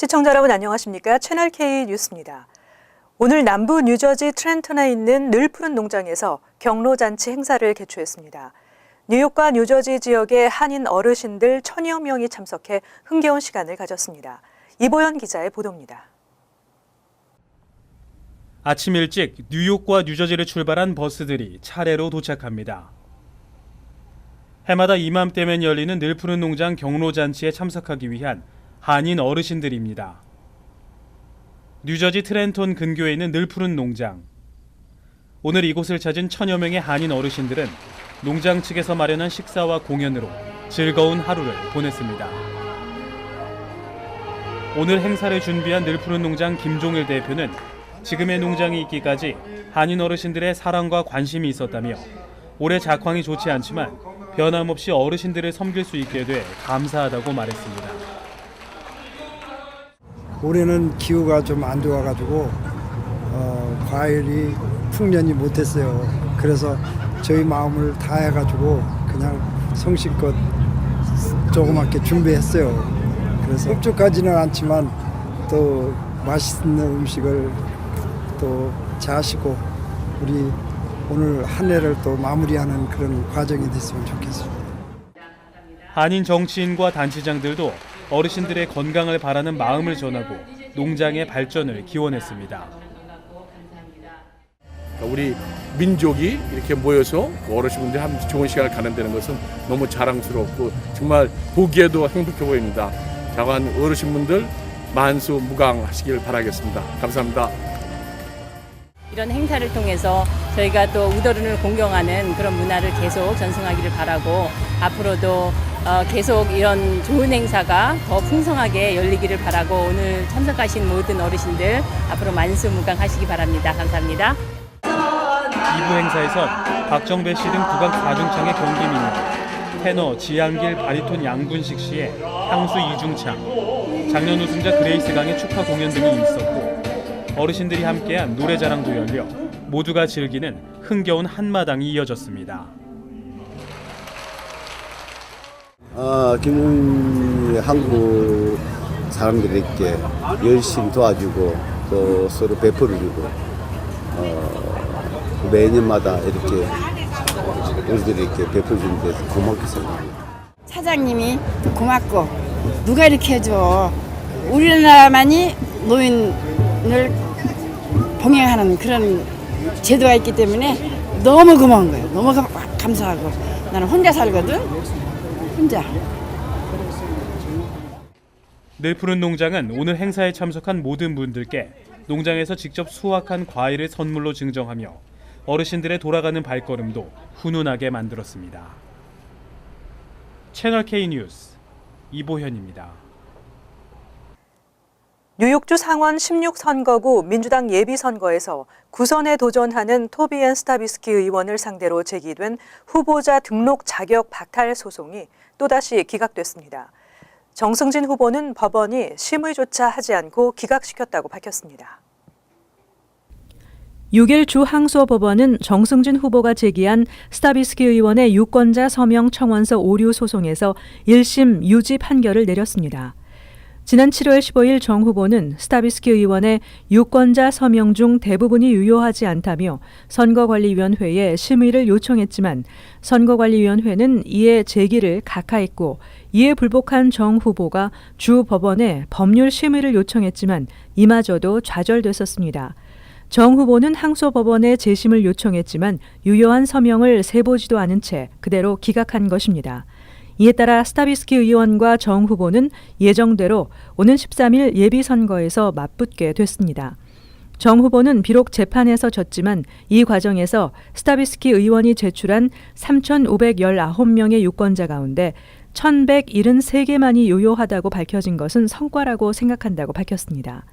시청자 여러분 안녕하십니까? 채널 K 뉴스입니다. 오늘 남부 뉴저지 트렌턴에 있는 늘 푸른 농장에서 경로잔치 행사를 개최했습니다. 뉴욕과 뉴저지 지역의 한인 어르신들 1000여 명이 참석해 흥겨운 시간을 가졌습니다. 이보현 기자의 보도입니다. 아침 일찍 뉴욕과 뉴저지를 출발한 버스들이 차례로 도착합니다. 해마다 이맘때면 열리는 늘 푸른 농장 경로잔치에 참석하기 위한 한인 어르신들입니다. 뉴저지 트렌턴 근교에 있는 늘 푸른 농장. 오늘 이곳을 찾은 1000여 명의 한인 어르신들은 농장 측에서 마련한 식사와 공연으로 즐거운 하루를 보냈습니다. 오늘 행사를 준비한 늘 푸른 농장 김종일 대표는 지금의 농장이 있기까지 한인 어르신들의 사랑과 관심이 있었다며 올해 작황이 좋지 않지만 변함없이 어르신들을 섬길 수 있게 돼 감사하다고 말했습니다. 올해는 기후가 좀 안 좋아가지고 과일이 풍년이 못했어요. 그래서 저희 마음을 다해가지고 그냥 성실껏 조그맣게 준비했어요. 그래서 흡족하지는 않지만 또 맛있는 음식을 또 자시고 우리 오늘 한 해를 또 마무리하는 그런 과정이 됐으면 좋겠습니다. 한인 정치인과 단체장들도 어르신들의 건강을 바라는 마음을 전하고 농장의 발전을 기원했습니다. 우리 민족이 이렇게 모여서 어르신분들이 한 좋은 시간을 가는다는 것은 너무 자랑스럽고 정말 보기에도 행복해 보입니다. 자관 어르신분들 만수무강하시길 바라겠습니다. 감사합니다. 이런 행사를 통해서 저희가 또 우더른을 공경하는 그런 문화를 계속 전승하기를 바라고 앞으로도 계속 이런 좋은 행사가 더 풍성하게 열리기를 바라고 오늘 참석하신 모든 어르신들 앞으로 만수무강하시기 바랍니다. 감사합니다. 2부 행사에선 박정배 씨 등 국악 4중창의 경기민요, 테너 지한길 바리톤 양군식 씨의 향수 이중창, 작년 우승자 그레이스 강의 축하 공연 등이 있었고 어르신들이 함께한 노래자랑도 열려 모두가 즐기는 흥겨운 한마당이 이어졌습니다. 한국 사람들에게 열심히 도와주고 또 서로 베풀어주고 매년마다 이렇게 우리들이 이렇게 베풀어주는 데서 고맙게 생각합니다. 사장님이 고맙고 누가 이렇게 해줘. 우리나라만이 노인을 봉행하는 그런 제도가 있기 때문에 너무 고마운 거예요. 너무 감사하고 나는 혼자 살거든. 혼자. 늘 푸른 농장은 오늘 행사에 참석한 모든 분들께 농장에서 직접 수확한 과일을 선물로 증정하며 어르신들의 돌아가는 발걸음도 훈훈하게 만들었습니다. 채널 K 뉴스 이보현입니다. 뉴욕주 상원 16선거구 민주당 예비선거에서 구선에 도전하는 토비앤 스타비스키 의원을 상대로 제기된 후보자 등록 자격 박탈 소송이 또다시 기각됐습니다. 정승진 후보는 법원이 심의조차 하지 않고 기각시켰다고 밝혔습니다. 6일 주항소법원은 정승진 후보가 제기한 스타비스키 의원의 유권자 서명 청원서 오류 소송에서 1심 유지 판결을 내렸습니다. 지난 7월 15일 정 후보는 스타비스키 의원의 유권자 서명 중 대부분이 유효하지 않다며 선거관리위원회에 심의를 요청했지만 선거관리위원회는 이에 제기를 각하했고 이에 불복한 정 후보가 주 법원에 법률 심의를 요청했지만 이마저도 좌절됐었습니다. 정 후보는 항소법원에 재심을 요청했지만 유효한 서명을 세보지도 않은 채 그대로 기각한 것입니다. 이에 따라 스타비스키 의원과 정 후보는 예정대로 오는 13일 예비선거에서 맞붙게 됐습니다. 정 후보는 비록 재판에서 졌지만 이 과정에서 스타비스키 의원이 제출한 3,519명의 유권자 가운데 1,173개만이 유효하다고 밝혀진 것은 성과라고 생각한다고 밝혔습니다.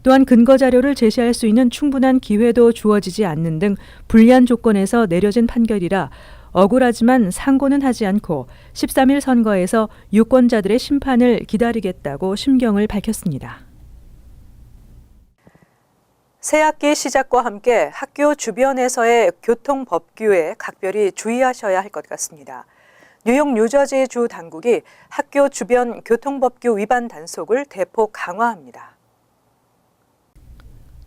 또한 근거 자료를 제시할 수 있는 충분한 기회도 주어지지 않는 등 불리한 조건에서 내려진 판결이라 억울하지만 상고는 하지 않고 13일 선거에서 유권자들의 심판을 기다리겠다고 심경을 밝혔습니다. 새학기 시작과 함께 학교 주변에서의 교통법규에 각별히 주의하셔야 할 것 같습니다. 뉴욕 뉴저지 주 당국이 학교 주변 교통법규 위반 단속을 대폭 강화합니다.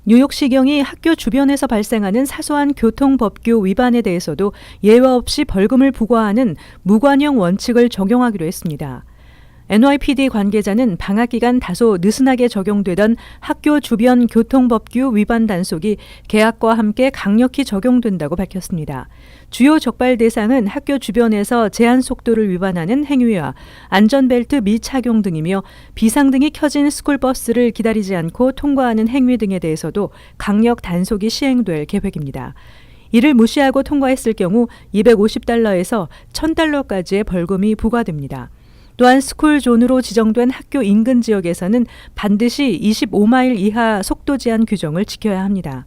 뉴욕시경이 학교 주변에서 발생하는 사소한 교통법규 위반에 대해서도 예외 없이 벌금을 부과하는 무관용 원칙을 적용하기로 했습니다. NYPD 관계자는 방학 기간 다소 느슨하게 적용되던 학교 주변 교통법규 위반 단속이 개학과 함께 강력히 적용된다고 밝혔습니다. 주요 적발 대상은 학교 주변에서 제한 속도를 위반하는 행위와 안전벨트 미착용 등이며 비상등이 켜진 스쿨버스를 기다리지 않고 통과하는 행위 등에 대해서도 강력 단속이 시행될 계획입니다. 이를 무시하고 통과했을 경우 $250에서 $1,000까지의 벌금이 부과됩니다. 또한 스쿨존으로 지정된 학교 인근 지역에서는 반드시 25마일 이하 속도 제한 규정을 지켜야 합니다.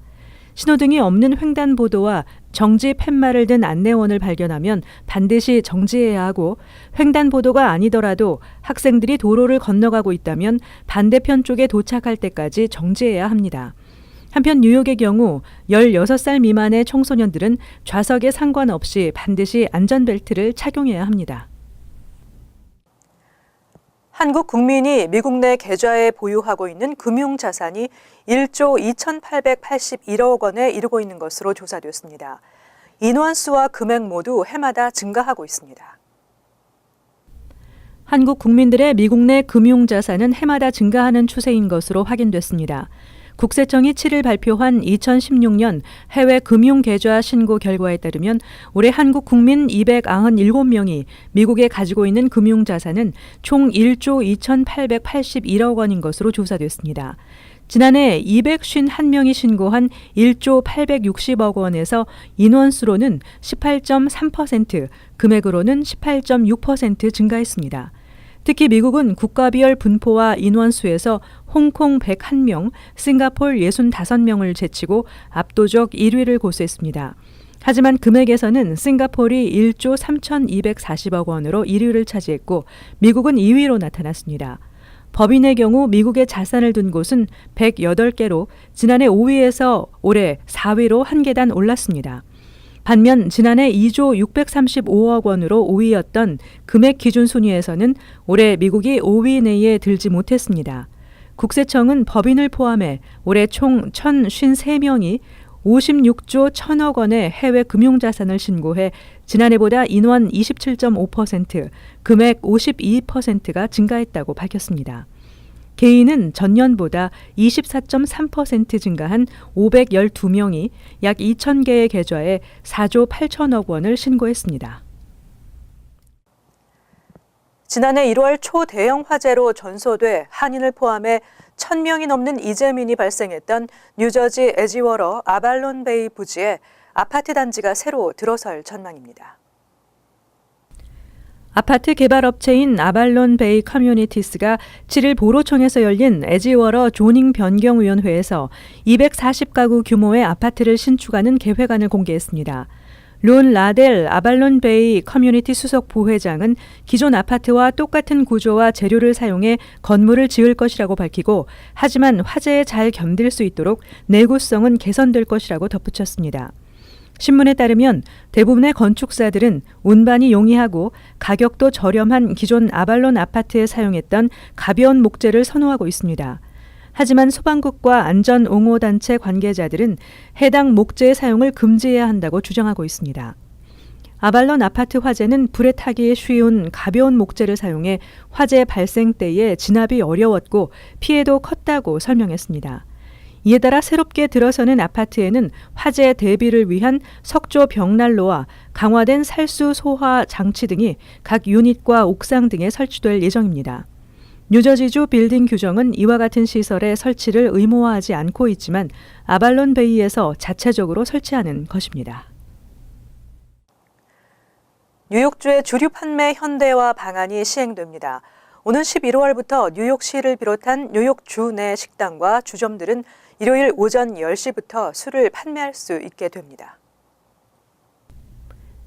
신호등이 없는 횡단보도와 정지 팻말을 든 안내원을 발견하면 반드시 정지해야 하고 횡단보도가 아니더라도 학생들이 도로를 건너가고 있다면 반대편 쪽에 도착할 때까지 정지해야 합니다. 한편 뉴욕의 경우 16살 미만의 청소년들은 좌석에 상관없이 반드시 안전벨트를 착용해야 합니다. 한국 국민이 미국 내 계좌에 보유하고 있는 금융자산이 1조 2,881억 원에 이르고 있는 것으로 조사됐습니다. 인원수와 금액 모두 해마다 증가하고 있습니다. 한국 국민들의 미국 내 금융자산은 해마다 증가하는 추세인 것으로 확인됐습니다. 국세청이 7일 발표한 2016년 해외 금융계좌 신고 결과에 따르면 올해 한국 국민 297명이 미국에 가지고 있는 금융자산은 총 1조 2,881억 원인 것으로 조사됐습니다. 지난해 251명이 신고한 1조 860억 원에서 인원수로는 18.3%, 금액으로는 18.6% 증가했습니다. 특히 미국은 국가별 분포와 인원수에서 홍콩 101명, 싱가폴 65명을 제치고 압도적 1위를 고수했습니다. 하지만 금액에서는 싱가폴이 1조 3,240억 원으로 1위를 차지했고 미국은 2위로 나타났습니다. 법인의 경우 미국의 자산을 둔 곳은 108개로 지난해 5위에서 올해 4위로 한 계단 올랐습니다. 반면 지난해 2조 635억 원으로 5위였던 금액 기준 순위에서는 올해 미국이 5위 내에 들지 못했습니다. 국세청은 법인을 포함해 올해 총 1,053명이 56조 1,000억 원의 해외 금융자산을 신고해 지난해보다 인원 27.5%, 금액 52%가 증가했다고 밝혔습니다. 개인은 전년보다 24.3% 증가한 512명이 약 2,000개의 계좌에 4조 8천억 원을 신고했습니다. 지난해 1월 초대형 화재로 전소돼 한인을 포함해 1,000명이 넘는 이재민이 발생했던 뉴저지 에지워러 아발론베이 부지에 아파트 단지가 새로 들어설 전망입니다. 아파트 개발업체인 아발론베이 커뮤니티스가 7일 보로청에서 열린 에지워러 조닝 변경위원회에서 240가구 규모의 아파트를 신축하는 계획안을 공개했습니다. 론 라델 아발론베이 커뮤니티 수석 부회장은 기존 아파트와 똑같은 구조와 재료를 사용해 건물을 지을 것이라고 밝히고 하지만 화재에 잘 견딜 수 있도록 내구성은 개선될 것이라고 덧붙였습니다. 신문에 따르면 대부분의 건축사들은 운반이 용이하고 가격도 저렴한 기존 아발론 아파트에 사용했던 가벼운 목재를 선호하고 있습니다. 하지만 소방국과 안전옹호단체 관계자들은 해당 목재의 사용을 금지해야 한다고 주장하고 있습니다. 아발론 아파트 화재는 불에 타기 쉬운 가벼운 목재를 사용해 화재 발생 때에 진압이 어려웠고 피해도 컸다고 설명했습니다. 이에 따라 새롭게 들어서는 아파트에는 화재 대비를 위한 석조 벽난로와 강화된 살수 소화 장치 등이 각 유닛과 옥상 등에 설치될 예정입니다. 뉴저지주 빌딩 규정은 이와 같은 시설의 설치를 의무화하지 않고 있지만 아발론베이에서 자체적으로 설치하는 것입니다. 뉴욕주의 주류 판매 현대화 방안이 시행됩니다. 오는 11월부터 뉴욕시를 비롯한 뉴욕주 내 식당과 주점들은 일요일 오전 10시부터 술을 판매할 수 있게 됩니다.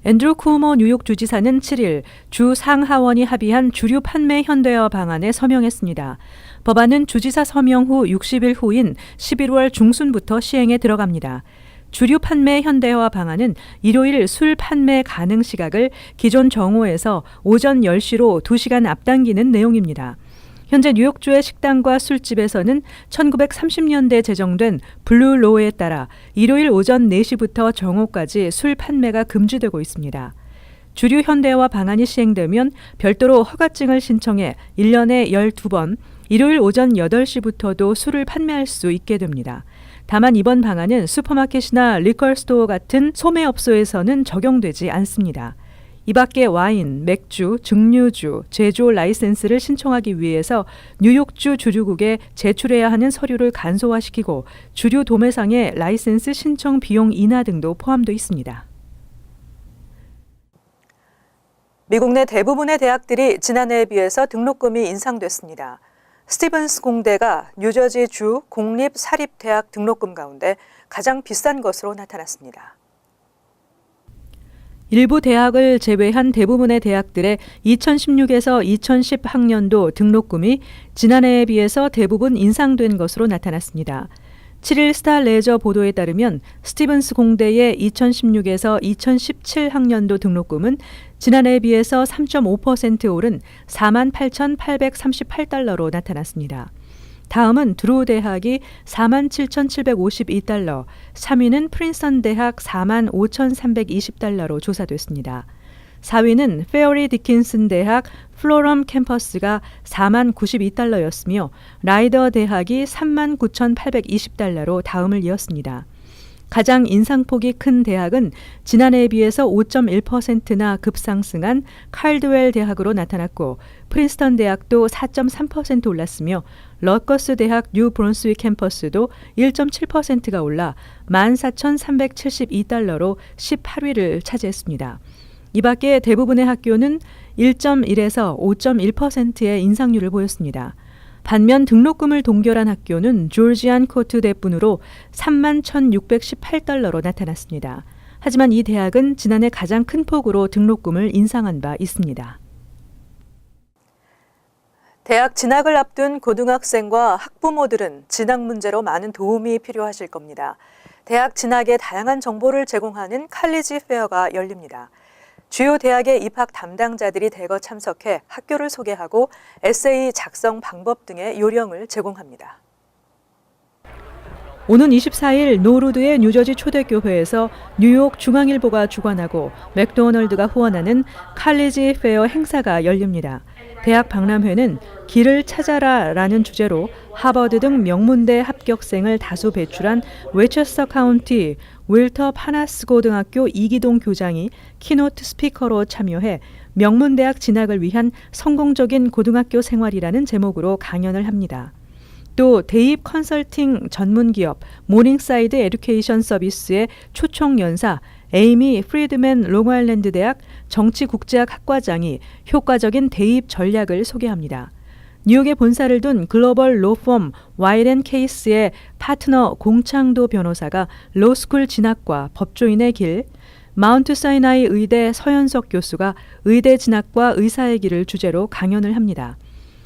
앤드루 쿠오모 뉴욕 주지사는 7일 주 상하원이 합의한 주류 판매 현대화 방안에 서명했습니다. 법안은 주지사 서명 후 60일 후인 11월 중순부터 시행에 들어갑니다. 주류 판매 현대화 방안은 일요일 술 판매 가능 시각을 기존 정오에서 오전 10시로 2시간 앞당기는 내용입니다. 현재 뉴욕주의 식당과 술집에서는 1930년대 제정된 블루로에 따라 일요일 오전 4시부터 정오까지 술 판매가 금지되고 있습니다. 주류 현대화 방안이 시행되면 별도로 허가증을 신청해 1년에 12번 일요일 오전 8시부터도 술을 판매할 수 있게 됩니다. 다만 이번 방안은 슈퍼마켓이나 리커스토어 같은 소매업소에서는 적용되지 않습니다. 이 밖에 와인, 맥주, 증류주, 제조 라이센스를 신청하기 위해서 뉴욕주 주류국에 제출해야 하는 서류를 간소화시키고 주류 도매상의 라이센스 신청 비용 인하 등도 포함되어 있습니다. 미국 내 대부분의 대학들이 지난해에 비해서 등록금이 인상됐습니다. 스티븐스 공대가 뉴저지주 공립사립대학 등록금 가운데 가장 비싼 것으로 나타났습니다. 일부 대학을 제외한 대부분의 대학들의 2016에서 2010 학년도 등록금이 지난해에 비해서 대부분 인상된 것으로 나타났습니다. 7일 스타레저 보도에 따르면 스티븐스 공대의 2016에서 2017 학년도 등록금은 지난해에 비해서 3.5% 오른 48,838달러로 나타났습니다. 다음은 드루 대학이 47,752달러, 3위는 프린스턴 대학 45,320달러로 조사됐습니다. 4위는 페어리 디킨슨 대학 플로럼 캠퍼스가 40,092달러였으며 라이더 대학이 39,820달러로 다음을 이었습니다. 가장 인상폭이 큰 대학은 지난해에 비해서 5.1%나 급상승한 칼드웰 대학으로 나타났고 프린스턴 대학도 4.3% 올랐으며 러커스 대학 뉴 브론스윅 캠퍼스도 1.7%가 올라 14,372달러로 18위를 차지했습니다. 이 밖에 대부분의 학교는 1.1에서 5.1%의 인상률을 보였습니다. 반면 등록금을 동결한 학교는 조지안 코트 대뿐으로 31,618달러로 나타났습니다. 하지만 이 대학은 지난해 가장 큰 폭으로 등록금을 인상한 바 있습니다. 대학 진학을 앞둔 고등학생과 학부모들은 진학 문제로 많은 도움이 필요하실 겁니다. 대학 진학에 다양한 정보를 제공하는 칼리지 페어가 열립니다. 주요 대학의 입학 담당자들이 대거 참석해 학교를 소개하고 에세이 작성 방법 등의 요령을 제공합니다. 오는 24일 노르드의 뉴저지 초대교회에서 뉴욕 중앙일보가 주관하고 맥도널드가 후원하는 칼리지 페어 행사가 열립니다. 대학 박람회는 길을 찾아라라는 주제로 하버드 등 명문대 합격생을 다수 배출한 웨체스터 카운티 윌터 파나스 고등학교 이기동 교장이 키노트 스피커로 참여해 명문대학 진학을 위한 성공적인 고등학교 생활이라는 제목으로 강연을 합니다. 또 대입 컨설팅 전문기업 모닝사이드 에듀케이션 서비스의 초청 연사 에이미 프리드맨 롱아일랜드 대학 정치국제학 학과장이 효과적인 대입 전략을 소개합니다. 뉴욕에 본사를 둔 글로벌 로펌 와일앤케이스의 파트너 공창도 변호사가 로스쿨 진학과 법조인의 길, 마운트 사이나이 의대 서현석 교수가 의대 진학과 의사의 길을 주제로 강연을 합니다.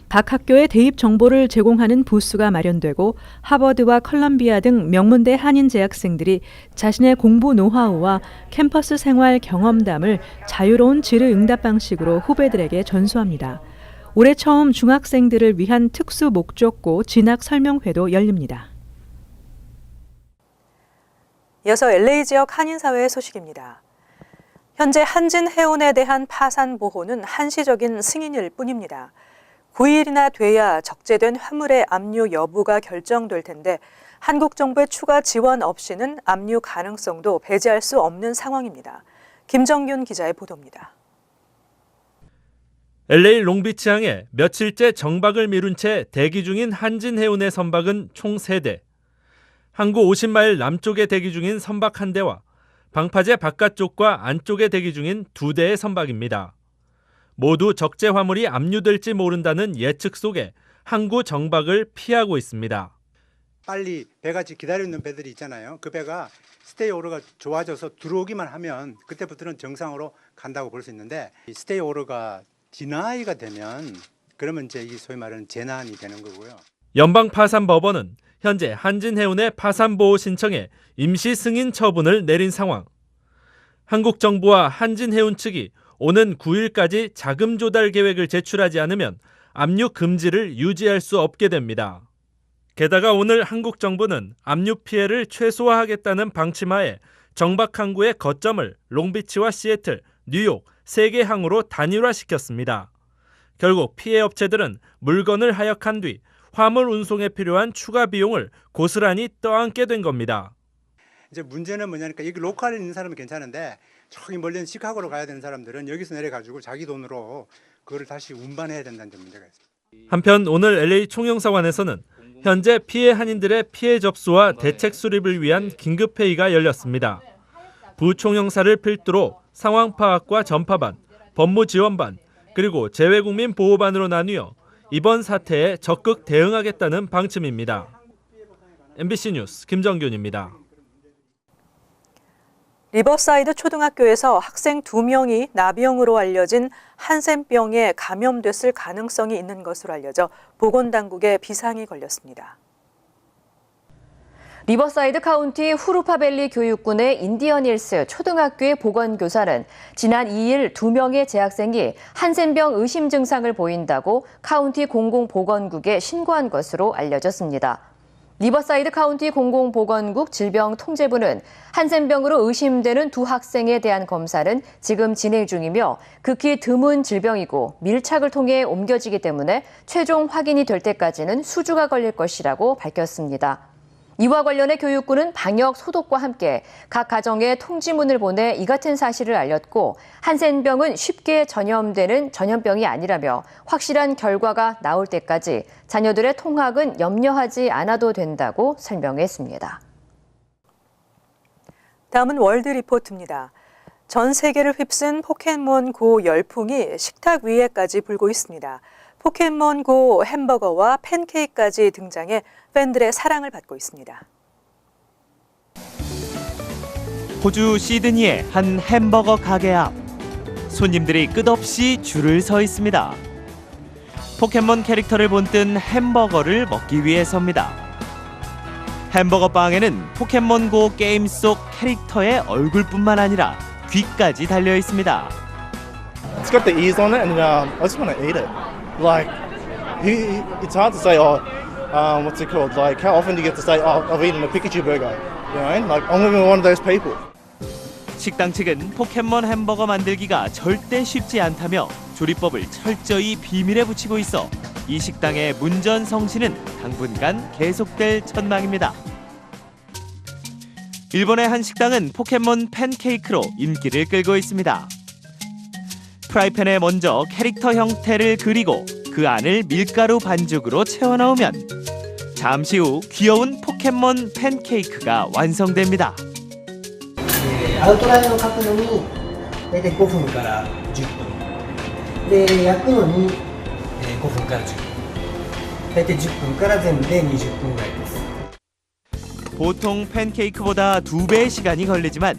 각 학교의 대입 정보를 제공하는 부스가 마련되고 하버드와 컬럼비아 등 명문대 한인 재학생들이 자신의 공부 노하우와 캠퍼스 생활 경험담을 자유로운 질의응답 방식으로 후배들에게 전수합니다. 올해 처음 중학생들을 위한 특수 목적고 진학 설명회도 열립니다. 이어서 LA 지역 한인사회의 소식입니다. 현재 한진해운에 대한 파산 보호는 한시적인 승인일 뿐입니다. 9일이나 돼야 적재된 화물의 압류 여부가 결정될 텐데 한국 정부의 추가 지원 없이는 압류 가능성도 배제할 수 없는 상황입니다. 김정균 기자의 보도입니다. LA 롱비치항에 며칠째 정박을 미룬 채 대기 중인 한진해운의 선박은 총 3대, 항구 50마일 남쪽에 대기 중인 선박 1대와 방파제 바깥쪽과 안쪽에 대기 중인 2대의 선박입니다. 모두 적재 화물이 압류될지 모른다는 예측 속에 항구 정박을 피하고 있습니다. 빨리 배같이 기다리고 있는 배들이 있잖아요. 그 배가 스테이 오러가 좋아져서 들어오기만 하면 그때부터는 정상으로 간다고 볼 수 있는데 스테이 오러가 디나이가 되면 그러면 이제 이 소위 말하는 재난이 되는 거고요. 연방파산법원은 현재 한진해운의 파산보호 신청에 임시 승인 처분을 내린 상황. 한국 정부와 한진해운 측이 오는 9일까지 자금 조달 계획을 제출하지 않으면 압류 금지를 유지할 수 없게 됩니다. 게다가 오늘 한국 정부는 압류 피해를 최소화하겠다는 방침하에 정박 항구의 거점을 롱비치와 시애틀, 뉴욕 3개 항으로 단일화시켰습니다. 결국 피해 업체들은 물건을 하역한 뒤 화물 운송에 필요한 추가 비용을 고스란히 떠안게 된 겁니다. 이제 문제는 뭐냐니까 여기 로컬에 있는 사람은 괜찮은데 저기 멀리 있는 시카고로 가야 되는 사람들은 여기서 내려가지고 자기 돈으로 그거를 다시 운반해야 된다는 데 문제가 있습니다. 한편 오늘 LA 총영사관에서는 현재 피해 한인들의 피해 접수와 대책 수립을 위한 긴급회의가 열렸습니다. 부총영사를 필두로 상황 파악과 전파반, 법무 지원반, 그리고 재외국민 보호반으로 나뉘어 이번 사태에 적극 대응하겠다는 방침입니다. MBC 뉴스 김정균입니다. 리버사이드 초등학교에서 학생 2명이 나병으로 알려진 한센병에 감염됐을 가능성이 있는 것으로 알려져 보건당국에 비상이 걸렸습니다. 리버사이드 카운티 후루파밸리 교육군의 인디언 힐스 초등학교의 보건교사는 지난 2일 2명의 재학생이 한센병 의심 증상을 보인다고 카운티 공공보건국에 신고한 것으로 알려졌습니다. 리버사이드 카운티 공공보건국 질병통제부는 한센병으로 의심되는 2 학생에 대한 검사는 지금 진행 중이며 극히 드문 질병이고 밀착을 통해 옮겨지기 때문에 최종 확인이 될 때까지는 수주가 걸릴 것이라고 밝혔습니다. 이와 관련해 교육부는 방역 소독과 함께 각 가정에 통지문을 보내 이 같은 사실을 알렸고 한센병은 쉽게 전염되는 전염병이 아니라며 확실한 결과가 나올 때까지 자녀들의 통학은 염려하지 않아도 된다고 설명했습니다. 다음은 월드 리포트입니다. 전 세계를 휩쓴 포켓몬고 열풍이 식탁 위에까지 불고 있습니다. 포켓몬고 햄버거와 팬케이크까지 등장해 팬들의 사랑을 받고 있습니다. 호주 시드니의 한 햄버거 가게 앞 손님들이 끝없이 줄을 서 있습니다. 포켓몬 캐릭터를 본뜬 햄버거를 먹기 위해서입니다. 햄버거 빵에는 포켓몬고 게임 속 캐릭터의 얼굴뿐만 아니라 귀까지 달려 있습니다. It's got the ears on it, and I just want to eat it. Like, it's hard to say, what's it called? Like, how often do you get to say, I've eaten a Pikachu burger? You know, like, I'm even one of those people. 식당 측은 포켓몬 햄버거 만들기가 절대 쉽지 않다며 조리법을 철저히 비밀에 붙이고 있어 이 식당의 문전성시는 당분간 계속될 전망입니다. 일본의 한 식당은 포켓몬 팬케이크로 인기를 끌고 있습니다. 프라이팬에 먼저 캐릭터 형태를 그리고 그 안을 밀가루 반죽으로 채워넣으면 잠시 후 귀여운 포켓몬 팬케이크가 완성됩니다. アウトラインを描くのに大体5分から10分で焼くのに5分から10分大体10分から全部で20分ぐらいです。 보통 팬케이크보다 2배의 시간이 걸리지만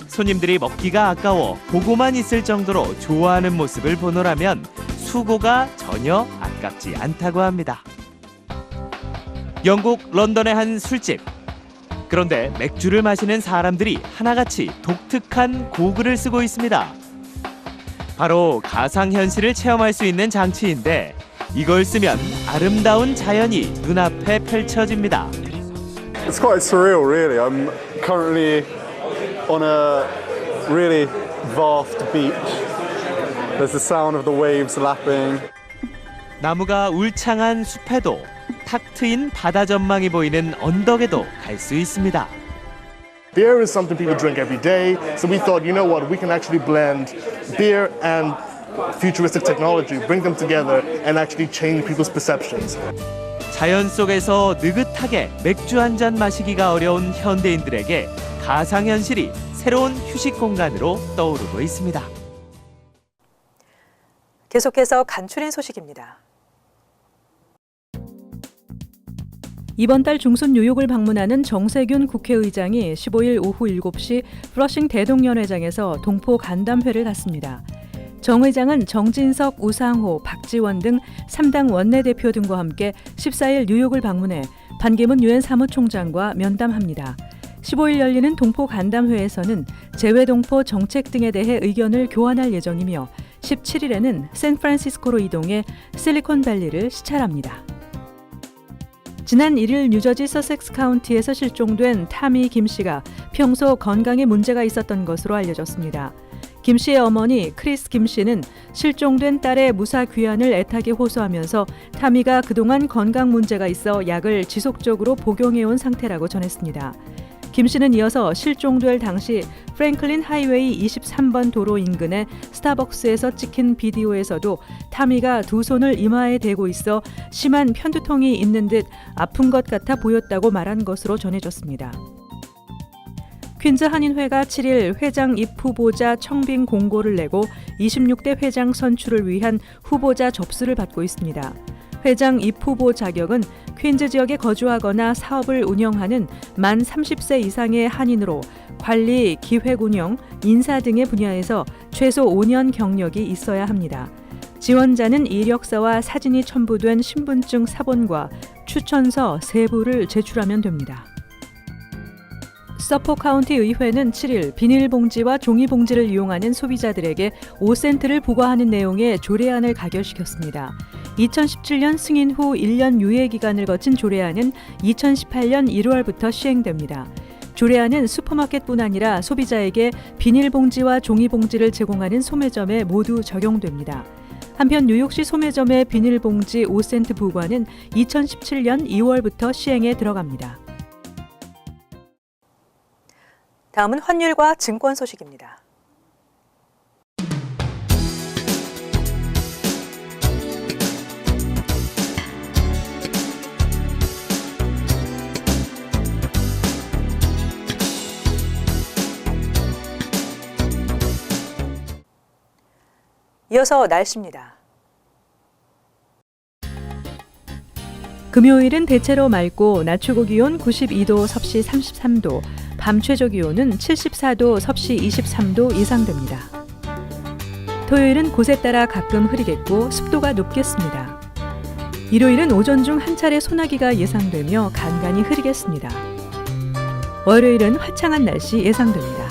손님들이 먹기가 아까워 보고만 있을 정도로 좋아하는 모습을 보노라면 수고가 전혀 아깝지 않다고 합니다. 영국 런던의 한 술집. 그런데 맥주를 마시는 사람들이 하나같이 독특한 고글을 쓰고 있습니다. 바로 가상현실을 체험할 수 있는 장치인데 이걸 쓰면 아름다운 자연이 눈앞에 펼쳐집니다. It's quite surreal, really. I'm currently on a really vast beach. There's the sound of the waves lapping. 나무가 울창한 숲에도 탁 트인 바다 전망이 보이는 언덕에도 갈 수 있습니다. Beer is something people drink every day, so we thought, you know what, we can actually blend beer and futuristic technology, bring them together and actually change people's perceptions. 자연 속에서 느긋하게 맥주 한 잔 마시기가 어려운 현대인들에게 가상현실이 새로운 휴식 공간으로 떠오르고 있습니다. 계속해서 간추린 소식입니다. 이번 달 중순 뉴욕을 방문하는 정세균 국회의장이 15일 오후 7시 플러싱 대동연회장에서 동포 간담회를 갖습니다. 정 의장은 정진석, 우상호, 박지원 등 3당 원내대표 등과 함께 14일 뉴욕을 방문해 반기문 유엔 사무총장과 면담합니다. 15일 열리는 동포 간담회에서는 재외동포 정책 등에 대해 의견을 교환할 예정이며 17일에는 샌프란시스코로 이동해 실리콘밸리를 시찰합니다. 지난 1일 뉴저지 서섹스 카운티에서 실종된 타미 김 씨가 평소 건강에 문제가 있었던 것으로 알려졌습니다. 김 씨의 어머니 크리스 김 씨는 실종된 딸의 무사 귀환을 애타게 호소하면서 타미가 그동안 건강 문제가 있어 약을 지속적으로 복용해온 상태라고 전했습니다. 김 씨는 이어서 실종될 당시 프랭클린 하이웨이 23번 도로 인근의 스타벅스에서 찍힌 비디오에서도 타미가 두 손을 이마에 대고 있어 심한 편두통이 있는 듯 아픈 것 같아 보였다고 말한 것으로 전해졌습니다. 퀸즈 한인회가 7일 회장 입 후보자 청빙 공고를 내고 26대 회장 선출을 위한 후보자 접수를 받고 있습니다. 회장 입 후보 자격은 퀸즈 지역에 거주하거나 사업을 운영하는 만 30세 이상의 한인으로 관리, 기획 운영, 인사 등의 분야에서 최소 5년 경력이 있어야 합니다. 지원자는 이력서와 사진이 첨부된 신분증 사본과 추천서 3부를 제출하면 됩니다. 서포 카운티 의회는 7일 비닐봉지와 종이봉지를 이용하는 소비자들에게 5센트를 부과하는 내용의 조례안을 가결시켰습니다. 2017년 승인 후 1년 유예 기간을 거친 조례안은 2018년 1월부터 시행됩니다. 조례안은 슈퍼마켓뿐 아니라 소비자에게 비닐봉지와 종이봉지를 제공하는 소매점에 모두 적용됩니다. 한편 뉴욕시 소매점의 비닐봉지 5센트 부과는 2017년 2월부터 시행에 들어갑니다. 다음은 환율과 증권 소식입니다. 이어서 날씨입니다. 금요일은 대체로 맑고 낮 최고 기온 92도 섭씨 33도, 밤 최저 기온은 74도 섭씨 23도 예상됩니다. 토요일은 곳에 따라 가끔 흐리겠고 습도가 높겠습니다. 일요일은 오전 중 한 차례 소나기가 예상되며 간간히 흐리겠습니다. 월요일은 화창한 날씨 예상됩니다.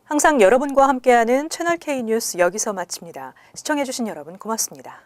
항상 여러분과 함께하는 채널 K 뉴스 여기서 마칩니다. 시청해주신 여러분 고맙습니다.